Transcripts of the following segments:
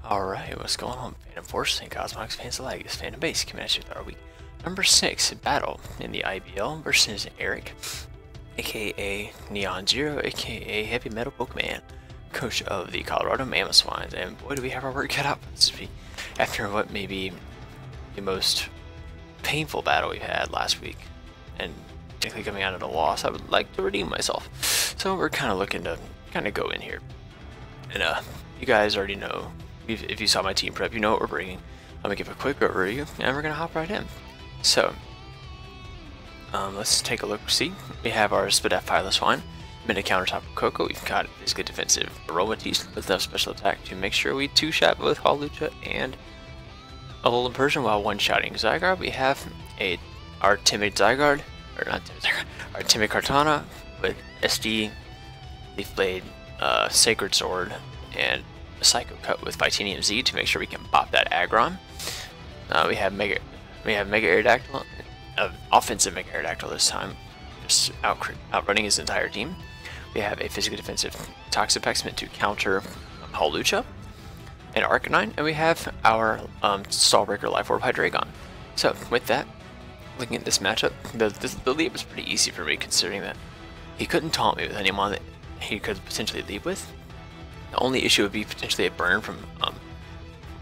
Alright, what's going on, Phantom Force and Cosmogs fans alike? This Phantom Base coming at you with our week number 6 battle in the IBL versus Eric, aka Neon Zero, aka Heavy Metal Pokemon, coach of the Colorado Mamoswine. And boy, do we have our work cut out for this week after what may be the most painful battle we had last week. And technically coming out of a loss, I would like to redeem myself. So we're kind of looking to go in here. And you guys already know. If you saw my team prep, you know what we're bringing. I'm going to give a quick overview, and we're going to hop right in. So, let's take a look. See, we have our Misclick, Minute countertop of Coco. We've got physically defensive Aromatisse with enough special attack to make sure we two-shot both Hawlucha and Alolan Persian while one-shotting Zygarde. We have our Timid Zygarde, or not Timid Zygarde, our Timid Kartana with SD, Leaf Blade, Sacred Sword, and Psycho Cut with Titanium Z to make sure we can pop that Aggron. We have Mega Aerodactyl, offensive Mega Aerodactyl this time, just outrunning his entire team. We have a physically defensive Toxapex meant to counter Hawlucha and Arcanine, and we have our Stallbreaker Life Orb Hydreigon. So with that, looking at this matchup, the lead was pretty easy for me, considering that he couldn't taunt me with anyone that he could potentially lead with. The only issue would be potentially a burn from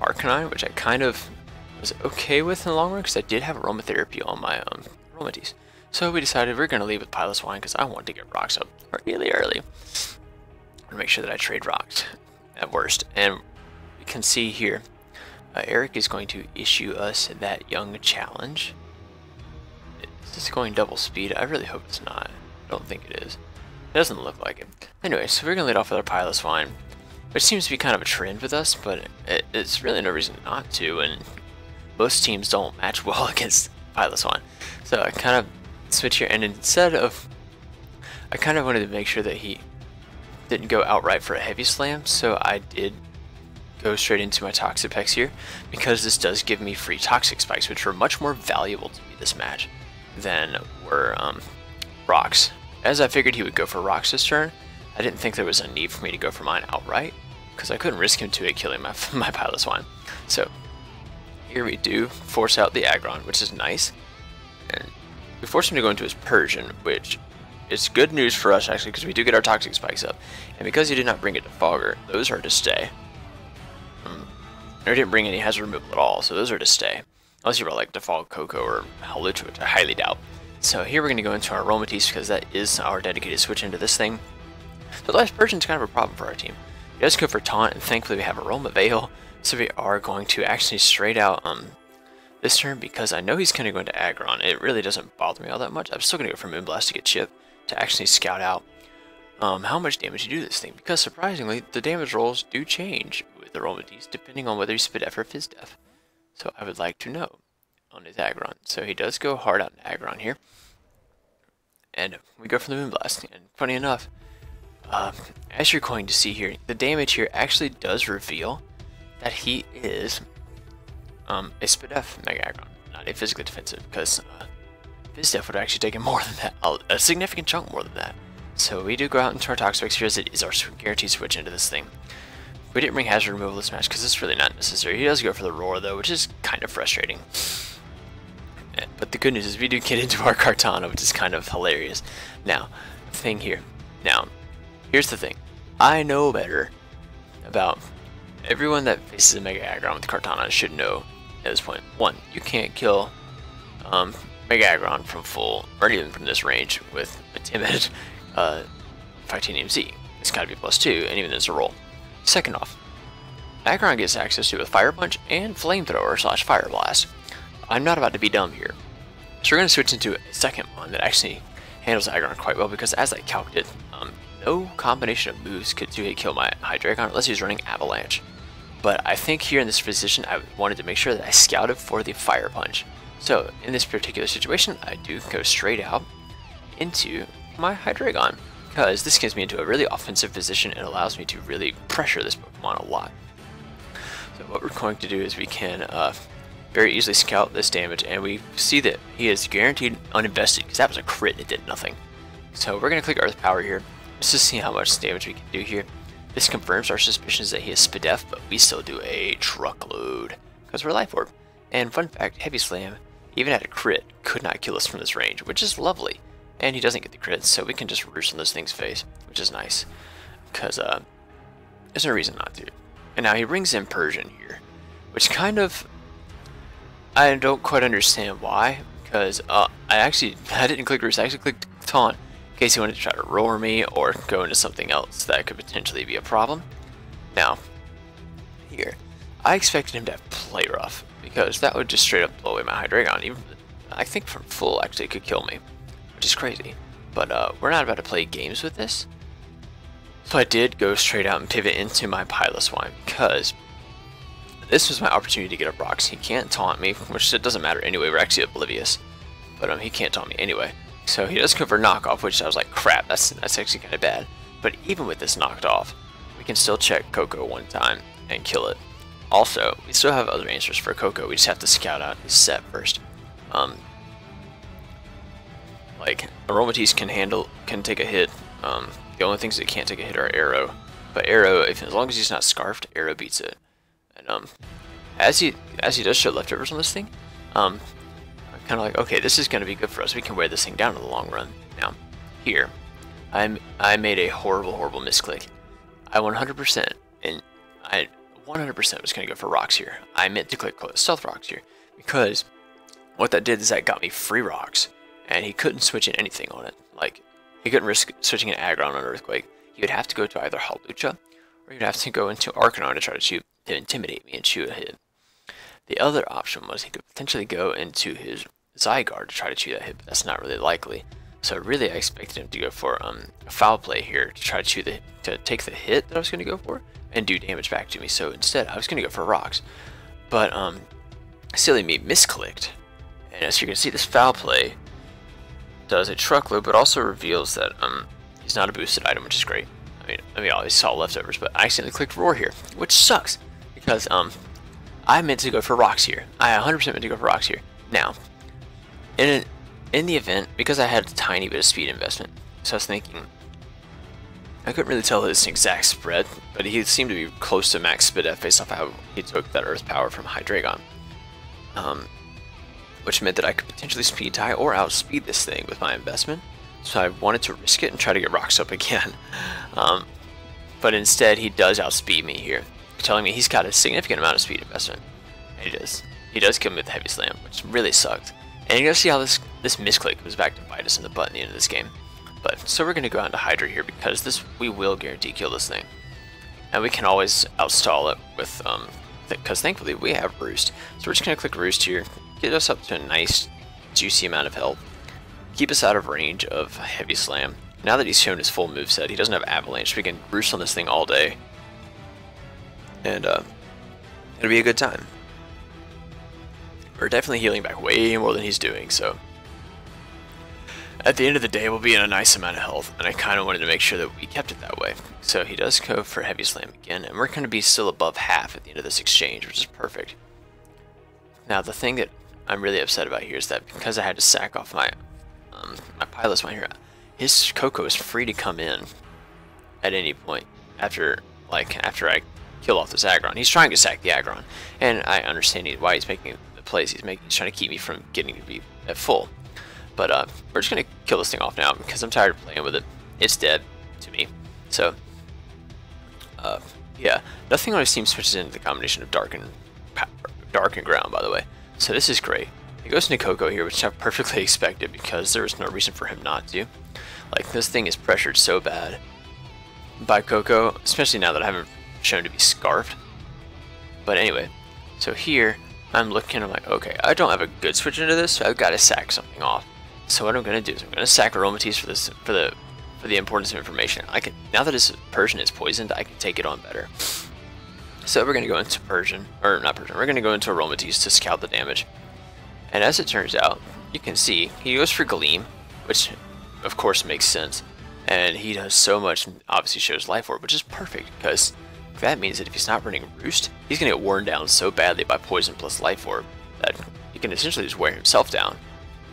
Arcanine, which I kind of was okay with in the long run because I did have Aromatherapy on my Aromatisse. So we decided we're going to leave with Piloswine because I wanted to get rocks up really early. And make sure that I trade rocks at worst. And we can see here, Eric is going to issue us that young challenge. Is this going double speed? I really hope it's not. I don't think it is. It doesn't look like it. Anyway, so we're going to lead off with our Piloswine, which seems to be kind of a trend with us, but it's really no reason not to, and most teams don't match well against Piloswine. So I kind of switch here, and instead of, I kind of wanted to make sure that he didn't go outright for a heavy slam, so I did go straight into my Toxapex here, because this does give me free Toxic Spikes, which were much more valuable to me this match than were rocks. As I figured he would go for rocks this turn, I didn't think there was a need for me to go for mine outright, because I couldn't risk him to killing my Piloswine. So here we do force out the Aggron, which is nice, and we force him to go into his Persian, which is good news for us actually, because we do get our Toxic Spikes up, and because he did not bring it to Fogger, those are to stay. Or didn't bring any hazard removal at all, so those are to stay, unless you were like Default Coco or Hawlucha, which I highly doubt. So here we're going to go into our Aromatisse because that is our dedicated switch into this thing. The last Persian's kind of a problem for our team. He does go for Taunt, and thankfully we have Aroma Veil, so we are going to actually straight out this turn, because I know he's going to go into Aggron. It really doesn't bother me all that much. I'm still going to go for Moonblast to get Chip to actually scout out how much damage you do this thing, because surprisingly the damage rolls do change with Aromatisse depending on whether you spit F or Fizz Def. So I would like to know on his Aggron. So he does go hard out in Aggron here, and we go for the Moonblast. And funny enough, as you're going to see here, the damage here actually does reveal that he is a Spit F Mega Aggron, not a physically defensive, because Fizz Def would actually take him more than that, a significant chunk more than that. So we do go out into our Toxapex here, as it is our guaranteed switch into this thing. We didn't bring hazard removal this match because it's really not necessary. He does go for the Roar though, which is kind of frustrating. But the good news is we do get into our Kartana, which is kind of hilarious. Now, the thing here. Now, here's the thing. I know better about everyone that faces a Mega Aggron with Kartana should know at this point. One, you can't kill Mega Aggron from full, or even from this range, with a timid Titanium Z. It's gotta be +2, and even as a roll. Second off, Aggron gets access to a Fire Punch and Flamethrower / Fire Blast. I'm not about to be dumb here. So we're going to switch into a second one that actually handles Aggron quite well, because as I calculated, no combination of moves could 2-hit kill my Hydreigon unless he's running Avalanche. But I think here in this position, I wanted to make sure that I scouted for the Fire Punch. So in this particular situation, I do go straight out into my Hydreigon, because this gets me into a really offensive position and allows me to really pressure this Pokemon a lot. So what we're going to do is we can very easily scout this damage, and we see that he is guaranteed uninvested because that was a crit and it did nothing. So we're going to click Earth Power here just to see how much damage we can do here. This confirms our suspicions that he is SPDF, but we still do a truckload because we're Life Orb. And fun fact, Heavy Slam, even at a crit, could not kill us from this range, which is lovely. And he doesn't get the crits, so we can just roost on this thing's face, which is nice. Because there's no reason not to. And now he brings in Persian here, which kind of, I don't quite understand why. Because I didn't click roost, I actually clicked taunt in case he wanted to try to roar me or go into something else that could potentially be a problem. Now, here, I expected him to have play rough because that would just straight up blow away my Hydreigon. Even I think from full actually could kill me, which is crazy. But we're not about to play games with this. So I did go straight out and pivot into my Piloswine because this was my opportunity to get up rocks. He can't taunt me, which it doesn't matter anyway. We're actually oblivious, but he can't taunt me anyway. So he does go for knockoff, which I was like, crap, that's actually kind of bad. But even with this knocked off, we can still check Coco one time and kill it. Also, we still have other answers for Coco. We just have to scout out his set first. Like Aromatisse can take a hit. The only things that can't take a hit are Arrow. But Arrow, as long as he's not scarfed, Arrow beats it. And as he does show leftovers on this thing, I'm kind of like, okay, this is going to be good for us. We can wear this thing down in the long run. Now, here, I made a horrible misclick. I 100%, and I 100% was going to go for rocks here. I meant to click stealth rocks here because what that did is that got me free rocks, and he couldn't switch in anything on it. Like, he couldn't risk switching an Aggron on Earthquake. He would have to go to either Hawlucha, or he'd have to go into Arcanine to try to intimidate me and shoot a hit. The other option was he could potentially go into his Zygarde to try to chew that hit, but that's not really likely. So really I expected him to go for a foul play here to try to take the hit that I was going to go for and do damage back to me. So instead I was going to go for rocks. But silly me misclicked. And as you can see, this foul play does a truckload, but also reveals that he's not a boosted item, which is great. I mean, I always saw leftovers, but I accidentally clicked roar here, which sucks because I meant to go for rocks here. I 100% meant to go for rocks here. Now, in the event, because I had a tiny bit of speed investment, so I was thinking I couldn't really tell his exact spread, but he seemed to be close to max speed based off how he took that Earth Power from Hydreigon. Which meant that I could potentially speed tie or outspeed this thing with my investment. So I wanted to risk it and try to get rocks up again. But instead he does outspeed me here, telling me he's got a significant amount of speed investment. And he does. He does kill me with the Heavy Slam, which really sucked. And you're gonna see how this misclick goes back to bite us in the butt at the end of this game. But so we're gonna go on to Hydra here because we will guarantee kill this thing. And we can always outstall it with because thankfully we have Roost. So we're just gonna click Roost here, get us up to a nice juicy amount of health, keep us out of range of Heavy Slam. Now that he's shown his full moveset, he doesn't have Avalanche, so we can Roost on this thing all day. And it'll be a good time. We're definitely healing back way more than he's doing, so at the end of the day we'll be in a nice amount of health, and I kind of wanted to make sure that we kept it that way. So he does go for Heavy Slam again, and we're going to be still above half at the end of this exchange, which is perfect. Now the thing that I'm really upset about here is that because I had to sack off my my Piloswine here, his Coco is free to come in at any point after I kill off this Aggron. He's trying to sack the Aggron, and I understand why he's making the plays he's making. He's trying to keep me from getting to be at full. But we're just gonna kill this thing off now because I'm tired of playing with it. It's dead to me. So yeah, nothing on his team switches into the combination of dark and ground, by the way. So this is great. He goes into Coco here, which I perfectly expected because there was no reason for him not to. Like, this thing is pressured so bad by Coco, especially now that I haven't shown to be scarfed. But anyway, so here I'm looking, I'm like, okay, I don't have a good switch into this, so I've got to sack something off. So what I'm going to do is I'm going to sack Aromatisse for the importance of information. Now that his Persian is poisoned, I can take it on better. So we're going to go into we're going to go into Aromatisse to scout the damage. And as it turns out, you can see he goes for Gleam, which of course makes sense. And he does so much, and obviously shows Life Orb, which is perfect because that means that if he's not running Roost, he's going to get worn down so badly by Poison plus Life Orb that he can essentially just wear himself down.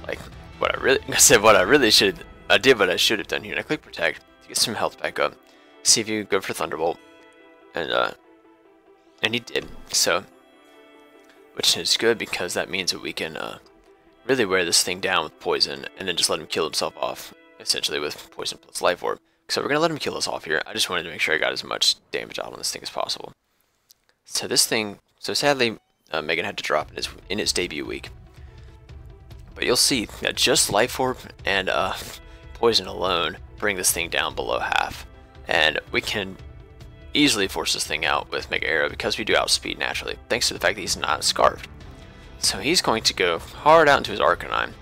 Like, I did what I should have done here, and I click Protect to get some health back up. See if you go for Thunderbolt. and he did. So, which is good because that means that we can really wear this thing down with poison, and then just let him kill himself off, essentially with poison plus life orb. So we're gonna let him kill us off here. I just wanted to make sure I got as much damage out on this thing as possible. So this thing, so sadly, Megan had to drop in its debut week. But you'll see that just life orb and poison alone bring this thing down below half, and we can easily force this thing out with Mega Arrow because we do outspeed naturally, thanks to the fact that he's not scarfed. So he's going to go hard out into his Arcanine,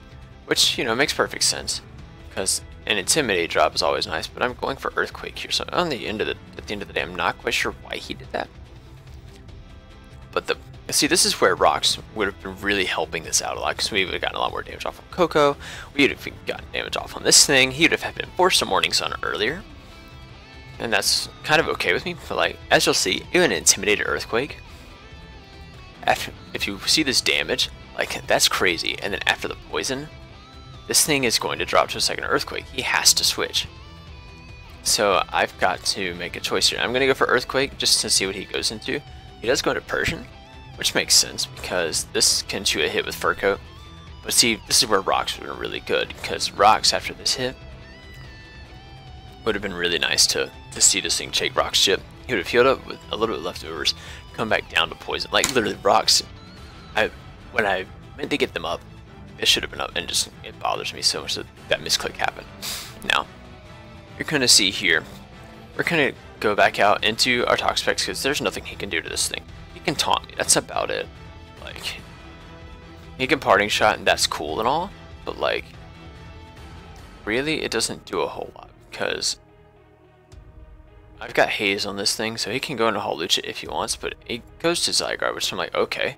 which, you know, makes perfect sense, because an Intimidate drop is always nice, but I'm going for Earthquake here, so at the end of the day, I'm not quite sure why he did that. But see, this is where Rocks would have been really helping this out a lot, because we would have gotten a lot more damage off on Coco, we would have gotten damage off on this thing, he would have been forced to Morning Sun earlier, and that's kind of okay with me, but like, as you'll see, even an Intimidated Earthquake, if you see this damage, like, that's crazy, and then after the poison, this thing is going to drop to a second Earthquake. He has to switch. So I've got to make a choice here. I'm going to go for Earthquake just to see what he goes into. He does go into Persian, which makes sense because this can shoot a hit with Fur Coat. But see, this is where Rocks would have been really good, because Rocks after this hit would have been really nice to see this thing take Rock's chip. He would have healed up with a little bit of leftovers, come back down to poison. Like, literally, Rocks, when I meant to get them up, it should have been up, and just, it bothers me so much that misclick happened. Now, you're going to see here, we're going to go back out into our Toxapex, because there's nothing he can do to this thing. He can taunt me, that's about it. Like, he can Parting Shot, and that's cool and all, but like, really, it doesn't do a whole lot, because I've got Haze on this thing, so he can go into Hawlucha if he wants, but he goes to Zygarde, which I'm like, okay.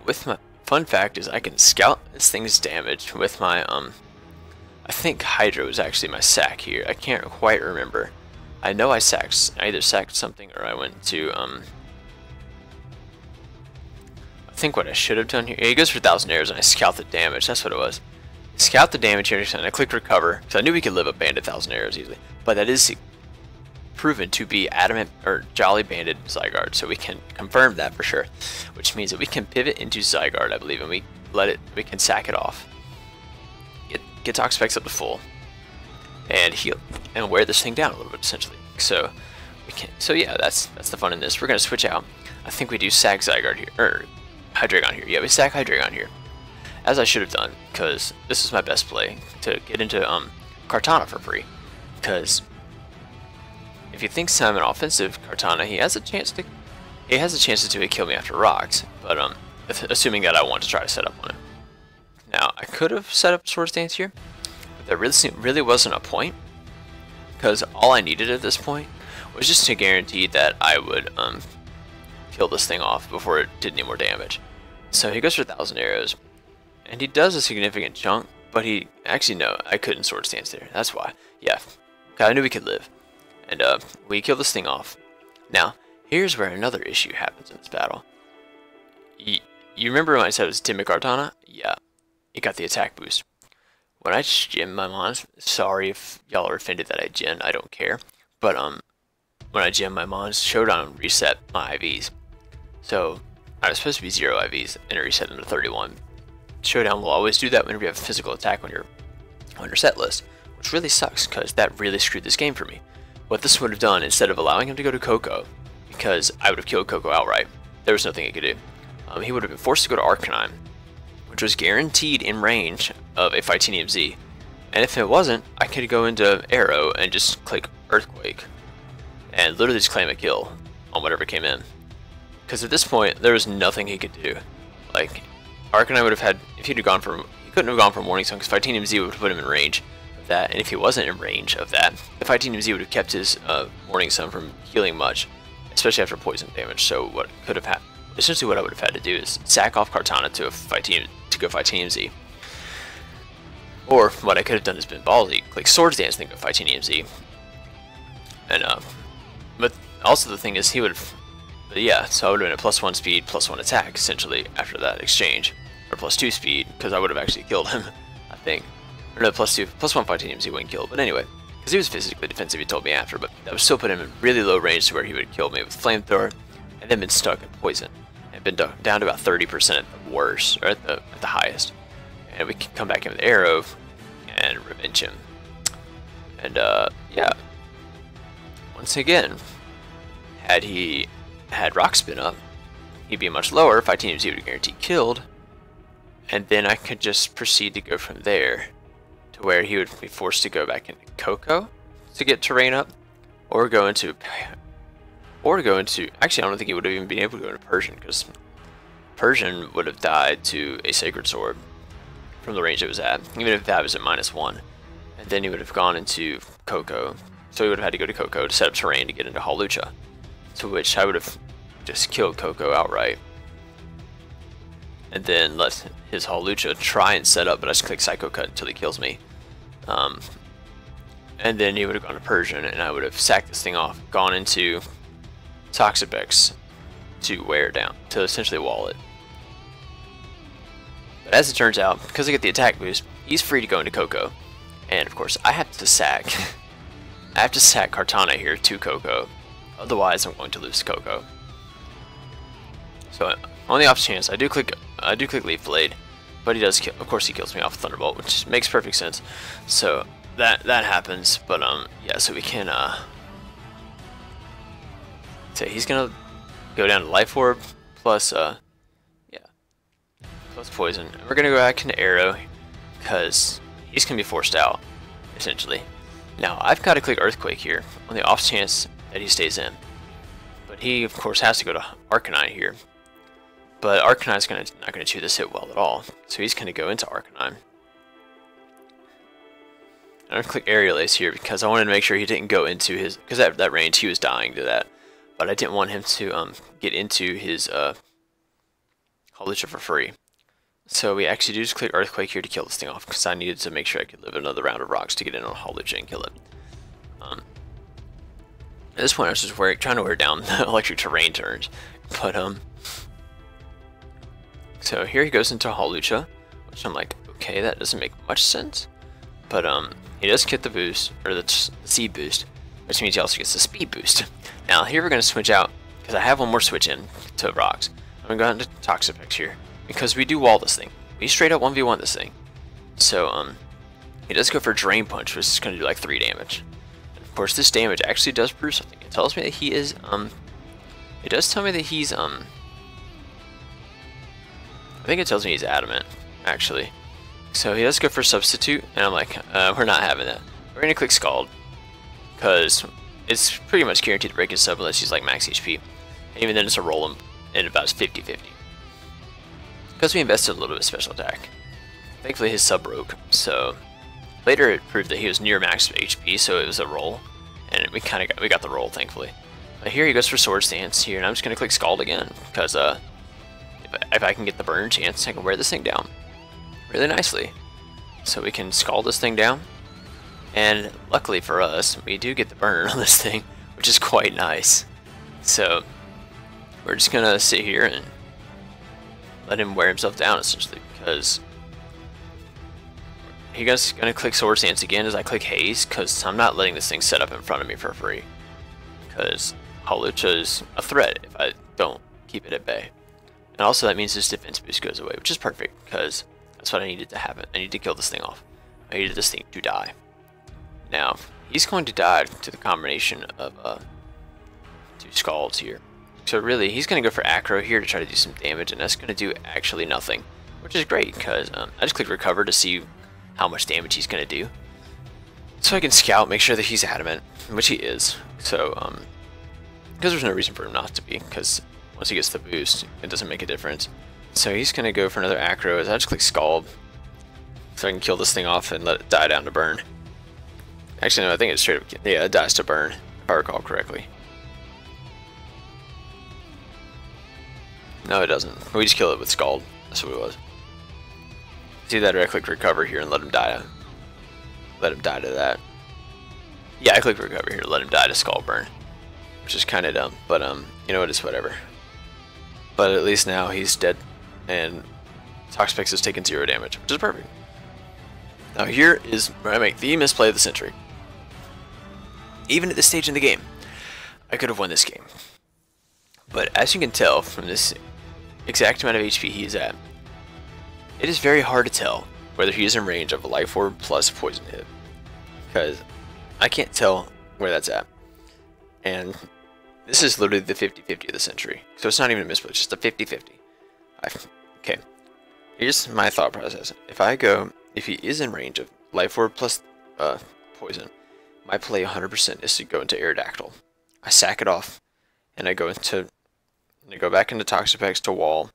With my fun fact is I can scout this thing's damage with my I think Hydro is actually my sack here. I can't quite remember. I know I either sacked something or I went to I think what I should have done here. He goes for 1,000 arrows and I scout the damage. That's what it was. Scout the damage here and I clicked recover because I knew we could live up banded 1,000 arrows easily. But that is proven to be adamant or jolly banded Zygarde, so we can confirm that for sure, which means that we can pivot into Zygarde, I believe, and we can sack it off, get Toxapex up to full, and heal and wear this thing down a little bit essentially. So we can, so yeah, that's the fun in this. We're gonna switch out. I think we do sack Zygarde here, or Hydreigon here. Yeah, we sack Hydreigon here, as I should have done, because this is my best play to get into Kartana for free, because if you think I'm an offensive Kartana, he has a chance to do it, kill me after Rocks, but assuming that I want to try to set up on him. Now I could have set up Swords Dance here, but there really wasn't a point, because all I needed at this point was just to guarantee that I would kill this thing off before it did any more damage. So he goes for 1,000 arrows, and he does a significant chunk, but he actually no, I couldn't Swords Dance there. That's why. Yeah, I knew we could live. And we kill this thing off. Now, here's where another issue happens in this battle. You remember when I said it was Timid Kartana? Yeah, it got the attack boost. When I gem my Mons, sorry if y'all are offended that I gen, I don't care. But when I gem my Mons, Showdown reset my IVs. So I was supposed to be 0 IVs, and it reset them to 31. Showdown will always do that whenever you have a physical attack on your set list, which really sucks because that really screwed this game for me. What this would have done, instead of allowing him to go to Coco, because I would have killed Coco outright, there was nothing he could do. He would have been forced to go to Arcanine, which was guaranteed in range of a Fightinium Z. And if it wasn't, I could go into Arrow and just click Earthquake, and literally just claim a kill on whatever came in. Because at this point, there was nothing he could do. Like, Arcanine would have had, if he'd have gone for, he couldn't have gone for Morning Sun, because Fightinium Z would have put him in range of that, and if he wasn't in range of that, the Fightinium Z would have kept his Morning Sun from healing much, especially after poison damage. So what could have happened, essentially what I would have had to do is sack off Kartana to go Fightinium Z. Or what I could have done is been ballsy, click Swords Dance, then go Fightinium Z. And but also the thing is, he would have, yeah, so I would have been at +1 speed, +1 attack, essentially, after that exchange. Or +2 speed, because I would have actually killed him, I think. Or no, +1 Fightinium Z wouldn't kill, but anyway. Because because he was physically defensive, he told me after, but that would still put him in really low range to where he would kill me with flamethrower, and then been stuck in poison, and been down to about 30% at the worst, or at the highest. And we can come back in with arrow and revenge him. And yeah, once again, had he had rock spin up, he'd be much lower. If I teamed, he would guarantee killed, and then I could just proceed to go from there to where he would be forced to go back into Coco to get terrain up, or go into actually I don't think he would have even been able to go into Persian, because Persian would have died to a Sacred Sword from the range it was at, even if that was at -1, and then he would have gone into Coco, so he would have had to go to Coco to set up terrain to get into Hawlucha, to which I would have just killed Coco outright, and then let his Hawlucha try and set up, but I just click Psycho Cut until he kills me. And then he would have gone to Persian, and I would have sacked this thing off, gone into Toxapex to wear down, to essentially wall it. But as it turns out, because I get the attack boost, he's free to go into Coco. And of course, I have to sack Kartana here to Coco, otherwise I'm going to lose Coco. So on the off chance, I do click Leaf Blade, but he does kill, of course he kills me off Thunderbolt, which makes perfect sense. So that happens, but yeah, so we can so he's gonna go down to Life Orb plus plus poison. And we're gonna go back into Arrow because he's gonna be forced out essentially. Now I've got to click Earthquake here on the off chance that he stays in, but he of course has to go to Arcanine here. But Arcanine's not gonna chew this hit well at all, so he's gonna go into Arcanine. I'm gonna click Aerial Ace here because I wanted to make sure he didn't go into his, because at that range he was dying to that, but I didn't want him to get into his Hawlucha for free. So we actually do just click Earthquake here to kill this thing off, because I needed to make sure I could live another round of rocks to get in on Hawlucha and kill it. At this point I was just trying to wear down the electric terrain turns, but so here he goes into Hawlucha, which I'm like, okay, that doesn't make much sense. But he does get the boost, or the speed boost, which means he also gets the speed boost. Now here we're going to switch out, because I have one more switch in to rocks. I'm going to go into Toxapex here, because we do wall this thing. We straight up 1v1 this thing. So he does go for Drain Punch, which is going to do like 3 damage. And of course this damage actually does prove something. It tells me that he is, it does tell me that he's, I think it tells me he's adamant, actually. So he does go for Substitute, and I'm like, we're not having that. We're going to click Scald, because it's pretty much guaranteed to break his sub unless he's like max HP. And even then it's a roll him in about 50-50. Because we invested a little bit of special attack. Thankfully his sub broke, so later it proved that he was near max HP, so it was a roll. And we got the roll, thankfully. But here he goes for Sword Stance here, and I'm just going to click Scald again, because if I can get the burn chance, I can wear this thing down really nicely. So we can Scald this thing down, and luckily for us, we do get the burn on this thing, which is quite nice. So we're just gonna sit here and let him wear himself down essentially, because he's gonna click Sword Stance again as I click Haze, because I'm not letting this thing set up in front of me for free, because Hawlucha is a threat if I don't keep it at bay. And also that means his defense boost goes away, which is perfect, because that's what I needed to happen. I need to kill this thing off. I needed this thing to die. Now, he's going to die to the combination of 2 Scalds here. So really, he's going to go for Acro here to try to do some damage, and that's going to do actually nothing, which is great, because I just click Recover to see how much damage he's going to do. So I can scout, make sure that he's adamant, which he is. So, because there's no reason for him not to be, because once he gets the boost, it doesn't make a difference. So he's going to go for another Acro as I just click Scald, so I can kill this thing off and let it die down to burn. Actually, no, I think it's straight up, yeah, it dies to burn, if I recall correctly. No, it doesn't. We just kill it with Scald. That's what it was. See that, or I click Recover here and let him die. Let him die to that. Yeah, I click Recover here to let him die to Scald Burn, which is kind of dumb, but you know what, it's whatever. But at least now he's dead, and Toxapex has taken 0 damage, which is perfect. Now here is where I make the misplay of the century. Even at this stage in the game, I could have won this game. But as you can tell from this exact amount of HP he is at, it is very hard to tell whether he is in range of a Life Orb plus poison hit, because I can't tell where that's at. And this is literally the 50-50 of the century, so it's not even a misplay, it's just a 50-50. Okay, here's my thought process. If he is in range of Life Orb plus poison, my play 100% is to go into Aerodactyl. I sack it off, and I go back into Toxapex to wall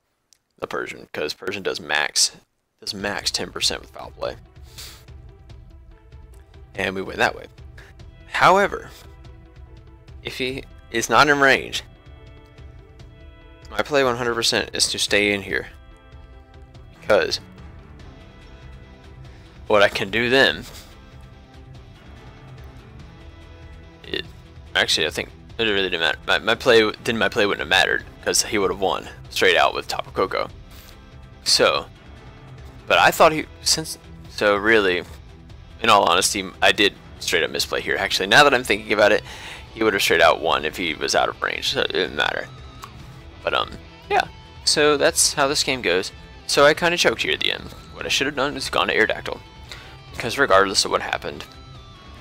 the Persian, because Persian does max 10% with foul play, and we win that way. However, if he is not in range, my play 100% is to stay in here, because what I can do then, actually I think it really didn't matter. My play wouldn't have mattered, because he would have won straight out with Tapu Koko. So, but I thought really, in all honesty, I did straight up misplay here. Actually, now that I'm thinking about it, he would have straight out won if he was out of range, so it didn't matter. But yeah, so that's how this game goes. So I kind of choked here at the end. What I should have done is gone to Aerodactyl, because regardless of what happened,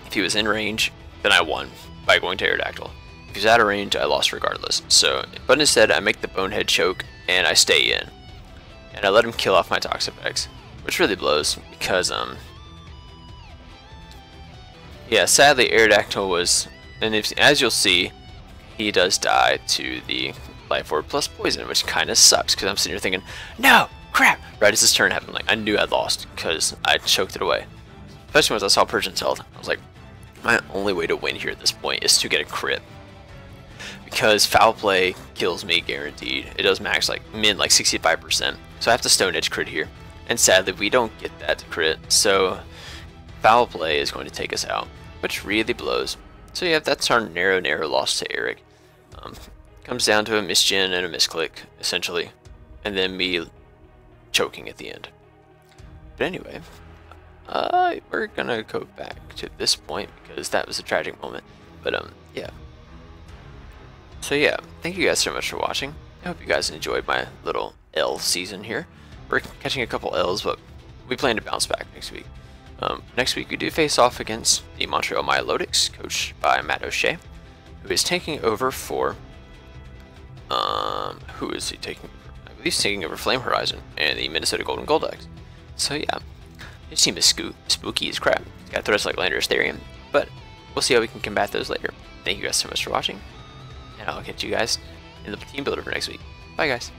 if he was in range, then I won by going to Aerodactyl. If he's out of range, I lost regardless. So, but instead, I make the Bonehead choke, and I stay in. And I let him kill off my Toxapex, which really blows, because, yeah, sadly, Aerodactyl was, and as you'll see, he does die to the Life Orb plus Poison, which kind of sucks, because I'm sitting here thinking, no, crap! Right as his turn happened, like, I knew I'd lost, because I choked it away. Especially once I saw Persian's health, I was like, my only way to win here at this point is to get a crit. Because foul play kills me guaranteed. It does max like 65%. So I have to Stone Edge crit here. And sadly we don't get that crit. So foul play is going to take us out, which really blows. So yeah, that's our narrow loss to Eric. Comes down to a Misgen and a Misclick, essentially. And then me choking at the end. But anyway, we're gonna go back to this point because that was a tragic moment. But yeah. So yeah, thank you guys so much for watching. I hope you guys enjoyed my little L season here. We're catching a couple L's, but we plan to bounce back next week. Next week we do face off against the Montreal Milotics, coached by Matt O'Shea, who is taking over for who is he taking over? I believe he's taking over Flame Horizon and the Minnesota Golden Goldex. So yeah, his team is spooky as crap. He's got threats like Landorus Therian, but we'll see how we can combat those later. Thank you guys so much for watching, and I'll catch you guys in the team builder for next week. Bye guys.